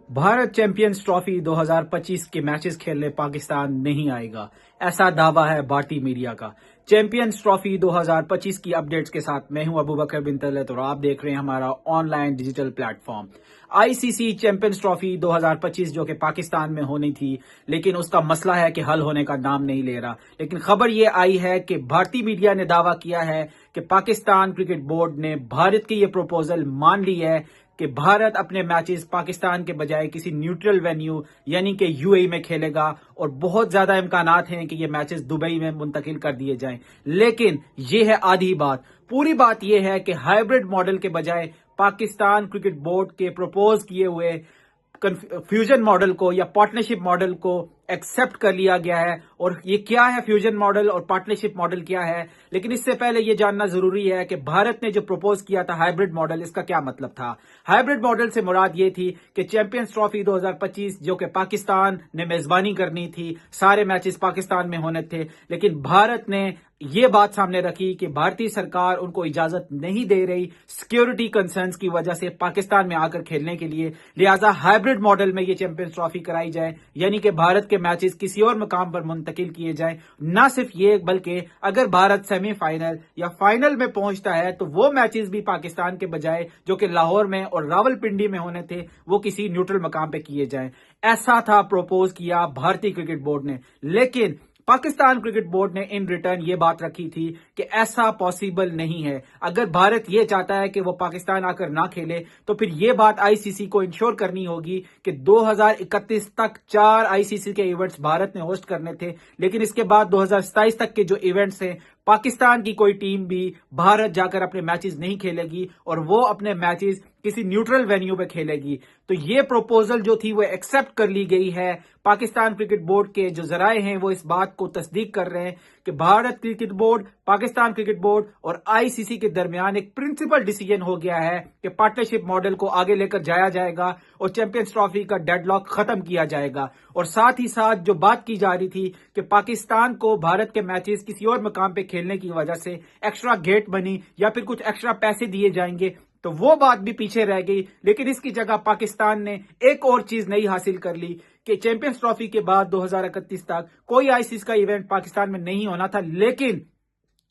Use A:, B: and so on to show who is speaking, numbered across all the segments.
A: Bharat champions Trophy 2025 کے matches کھیلنے پاکستان نہیں آئے گا، ایسا دعویٰ ہے بھارتی میڈیا کا۔ چیمپئنز ٹرافی 2025 کی اپڈیٹس کے ساتھ میں ہوں ابو بکر بن طلعت اور آپ دیکھ رہے ہیں ہمارا online digital platform. I C C Champions Trophy 2025 جو کہ پاکستان میں ہونی تھی، لیکن اس کا مسئلہ ہے کہ حل ہونے کا نام نہیں لے رہا۔ لیکن خبر یہ آئی ہے کہ بھارتی میڈیا نے دعویٰ کیا ہے کہ پاکستان کرکٹ بورڈ نے بھارت کی یہ پروپوزل مان لی ہے کہ بھارت اپنے میچز پاکستان کے بجائے کسی نیوٹرل وینیو یعنی کہ یو اے میں کھیلے گا، اور بہت زیادہ امکانات ہیں کہ یہ میچز دبئی میں منتقل کر دیے جائیں۔ لیکن یہ ہے آدھی بات، پوری بات یہ ہے کہ ہائبرڈ ماڈل کے بجائے پاکستان کرکٹ بورڈ کے پروپوز کیے ہوئے فیوژن ماڈل کو یا پارٹنرشپ ماڈل کو ایکسپٹ کر لیا گیا ہے۔ اور یہ کیا ہے فیوژن ماڈل اور پارٹنرشپ ماڈل کیا ہے، لیکن اس سے پہلے یہ جاننا ضروری ہے کہ بھارت نے جو پروپوز کیا تھا ہائبرڈ ماڈل، اس کا کیا مطلب تھا۔ ہائبرڈ ماڈل سے مراد یہ تھی کہ چیمپئنز ٹرافی 2025 جو کہ پاکستان نے میزبانی کرنی تھی، سارے میچز پاکستان میں ہونے تھے، لیکن بھارت نے یہ بات سامنے رکھی کہ بھارتی سرکار ان کو اجازت نہیں دے رہی سیکیورٹی کنسرنز کی وجہ سے پاکستان میں آ کر کھیلنے کے لیے، لہٰذا ہائبرڈ ماڈل میں یہ چیمپئنز ٹرافی کرائی جائے، یعنی کہ بھارت کے میچز کسی اور مقام پر منتقل کیے جائیں۔ نہ صرف یہ بلکہ اگر بھارت سیمی فائنل یا فائنل میں پہنچتا ہے تو وہ میچز بھی پاکستان کے بجائے جو کہ لاہور میں اور راول پنڈی میں ہونے تھے، وہ کسی نیوٹرل مقام پہ کیے جائیں۔ ایسا تھا پروپوز کیا بھارتی کرکٹ بورڈ نے، لیکن پاکستان کرکٹ بورڈ نے ان ریٹرن یہ بات رکھی تھی کہ ایسا پاسبل نہیں ہے۔ اگر بھارت یہ چاہتا ہے کہ وہ پاکستان آ کر نہ کھیلے تو پھر یہ بات آئی سی سی کو انشور کرنی ہوگی کہ 2031 تک 4 آئی سی سی کے ایونٹس بھارت نے ہوسٹ کرنے تھے، لیکن اس کے بعد 2027 تک کے جو ایونٹس ہیں پاکستان کی کوئی ٹیم بھی بھارت جا کر اپنے میچز نہیں کھیلے گی، اور وہ اپنے میچز کسی نیوٹرل وینیو پہ کھیلے گی۔ تو یہ پروپوزل جو تھی وہ ایکسپٹ کر لی گئی ہے۔ پاکستان کرکٹ بورڈ کے جو ذرائع ہیں وہ اس بات کو تصدیق کر رہے ہیں کہ Bharat cricket board, Pakistan cricket board اور آئی سی سی کے درمیان ایک پرنسپل ڈیسیجن ہو گیا ہے کہ پارٹنرشپ ماڈل کو آگے لے کر جایا جائے گا اور چیمپئنز ٹرافی کا ڈیڈ لاک ختم کیا جائے گا۔ اور ساتھ ہی ساتھ جو بات کی جا رہی تھی کہ پاکستان کو بھارت کے میچز کسی اور مقام پہ کھیلنے کی وجہ سے ایکسٹرا گیٹ منی یا پھر کچھ ایکسٹرا پیسے دیے جائیں گے، تو وہ بات بھی پیچھے رہ گئی۔ لیکن اس کی جگہ پاکستان نے ایک اور چیز نئی حاصل کر لی کہ چیمپئنز ٹرافی کے بعد 2031 تک کوئی آئی سی سی کا ایونٹ پاکستان میں نہیں ہونا تھا، لیکن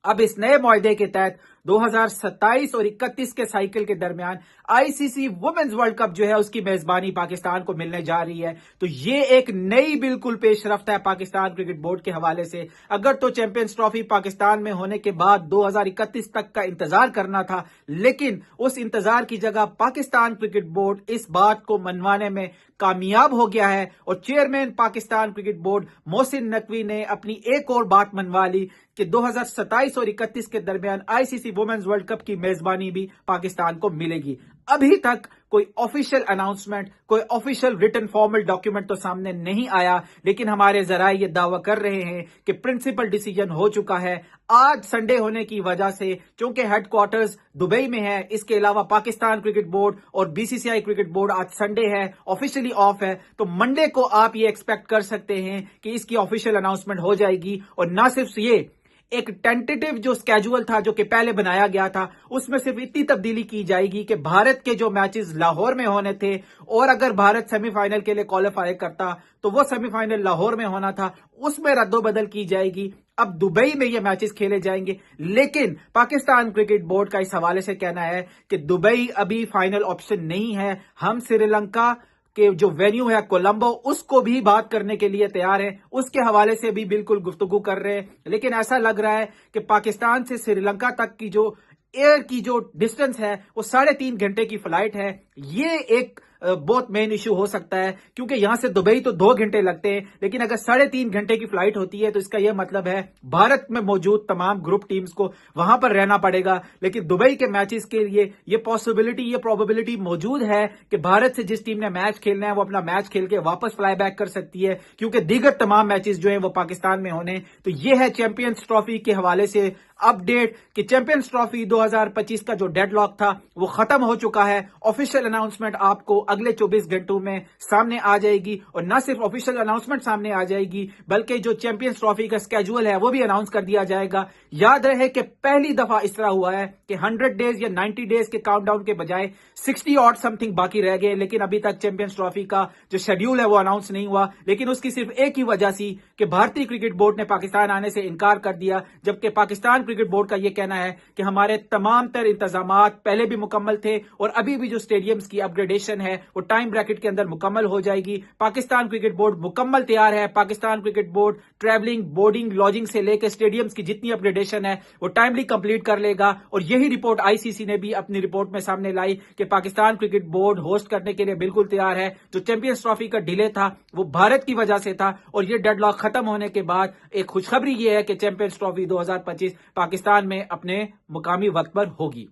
A: اب اس نئے معاہدے کے تحت 2027 اور 31 کے سائیکل کے درمیان آئی سی سی وومنز ورلڈ کپ جو ہے اس کی میزبانی پاکستان کو ملنے جا رہی ہے۔ تو یہ ایک نئی بالکل پیش رفت ہے پاکستان کرکٹ بورڈ کے حوالے سے۔ اگر تو چیمپئنز ٹرافی پاکستان میں ہونے کے بعد 2031 تک کا انتظار کرنا تھا، لیکن اس انتظار کی جگہ پاکستان کرکٹ بورڈ اس بات کو منوانے میں کامیاب ہو گیا ہے، اور chairman Pakistan cricket board Mohsin Naqvi نے اپنی ایک اور بات منوا لی کہ 2027 اور 31 کے درمیان آئی سی سی وومنز ورلڈ کپ کی میزبانی بھی پاکستان کو ملے گی۔ ابھی تک کوئی آفیشیل اناؤنسمنٹ، کوئی آفیشیل ریٹن فارمل ڈاکیومنٹ تو سامنے نہیں آیا، لیکن ہمارے ذرائع یہ دعویٰ کر رہے ہیں کہ پرنسپل ڈیسیجن ہو چکا ہے۔ آج سنڈے ہونے کی وجہ سے چونکہ ہیڈ کوارٹرز دبئی میں ہے، اس کے علاوہ پاکستان کرکٹ بورڈ اور B C C I cricket board آج سنڈے ہے، آفیشلی آف ہے، تو منڈے کو آپ یہ ایکسپیکٹ کر سکتے ہیں کہ اس کی آفیشیل اناؤنسمنٹ ہو جائے گی۔ اور نہ صرف یہ، ایک ٹینٹیٹیو جو اسکیجول تھا جو کہ پہلے بنایا گیا تھا، اس میں صرف اتنی تبدیلی کی جائے گی کہ بھارت کے جو میچز لاہور میں ہونے تھے، اور اگر بھارت سیمی فائنل کے لیے کوالیفائی کرتا تو وہ سیمی فائنل لاہور میں ہونا تھا، اس میں رد و بدل کی جائے گی۔ اب دبئی میں یہ میچز کھیلے جائیں گے، لیکن پاکستان کرکٹ بورڈ کا اس حوالے سے کہنا ہے کہ دبئی ابھی فائنل آپشن نہیں ہے۔ ہم سری لنکا کہ جو وینیو ہے کولمبو، اس کو بھی بات کرنے کے لیے تیار ہے، اس کے حوالے سے بھی بالکل گفتگو کر رہے ہیں۔ لیکن ایسا لگ رہا ہے کہ پاکستان سے سری لنکا تک کی جو ایئر کی جو ڈسٹنس ہے وہ 3.5 گھنٹے کی فلائٹ ہے۔ یہ ایک بہت مین ایشو ہو سکتا ہے، کیونکہ یہاں سے دبئی تو 2 گھنٹے لگتے ہیں، لیکن اگر 3.5 گھنٹے کی فلائٹ ہوتی ہے تو اس کا یہ مطلب ہے بھارت میں موجود تمام گروپ ٹیمز کو وہاں پر رہنا پڑے گا۔ لیکن دبئی کے میچز کے لیے یہ پاسبلٹی، یہ پروبیبلٹی موجود ہے کہ بھارت سے جس ٹیم نے میچ کھیلنا ہے وہ اپنا میچ کھیل کے واپس فلائی بیک کر سکتی ہے، کیونکہ دیگر تمام میچز جو ہیں وہ پاکستان میں ہونے۔ تو یہ ہے چیمپئنز ٹرافی کے حوالے سے اپ ڈیٹ کہ چیمپئنز ٹرافی 2025 کا جو ڈیڈ لاک تھا وہ ختم ہو چکا ہے۔ آفیشیل اناؤنسمنٹ آپ کو اگلے 24 گھنٹوں میں سامنے آ جائے گی، اور نہ صرف آفیشیل اناؤنسمنٹ سامنے آ جائے گی بلکہ جو چیمپئنز ٹرافی کا اسکیجول ہے وہ بھی اناؤنس کر دیا جائے گا۔ یاد رہے کہ پہلی دفعہ اس طرح ہوا ہے کہ 100 ڈیز یا 90 ڈیز کے کاؤنٹ ڈاؤن کے بجائے 60 اور سم تھنگ باقی رہ گئے، لیکن ابھی تک چیمپئنز ٹرافی کا جو شیڈیول ہے وہ اناؤنس نہیں ہوا، لیکن اس کی صرف ایک ہی وجہ سی کہ بھارتی کرکٹ بورڈ نے پاکستان آنے سے انکار کر دیا، جبکہ پاکستان کرکٹ بورڈ کا یہ کہنا ہے کہ ہمارے تمام تر انتظامات پہلے بھی مکمل تھے اور ابھی بھی جو اسٹیڈیمز کی اپ گریڈیشن ہے وہ ٹائم بریکٹ کے اندر مکمل ہو جائے گی۔ پاکستان کرکٹ بورڈ مکمل تیار ہے۔ Pakistan cricket board traveling, boarding, lodging سے لے کے اسٹیڈیمز کی جتنی اپ گریڈیشن ہے وہ ٹائملی کمپلیٹ کر لے گا، اور یہی رپورٹ آئی سی سی نے بھی اپنی رپورٹ میں سامنے لائی کہ پاکستان کرکٹ بورڈ ہوسٹ کرنے کے لیے بالکل تیار ہے۔ جو چیمپئنز ٹرافی کا ڈیلے تھا وہ بھارت کی وجہ سے تھا، اور یہ ڈیڈ لاک ختم ہونے کے بعد ایک خوشخبری یہ ہے کہ چیمپئنز ٹرافی 2025 پاکستان میں اپنے مقامی وقت پر ہوگی۔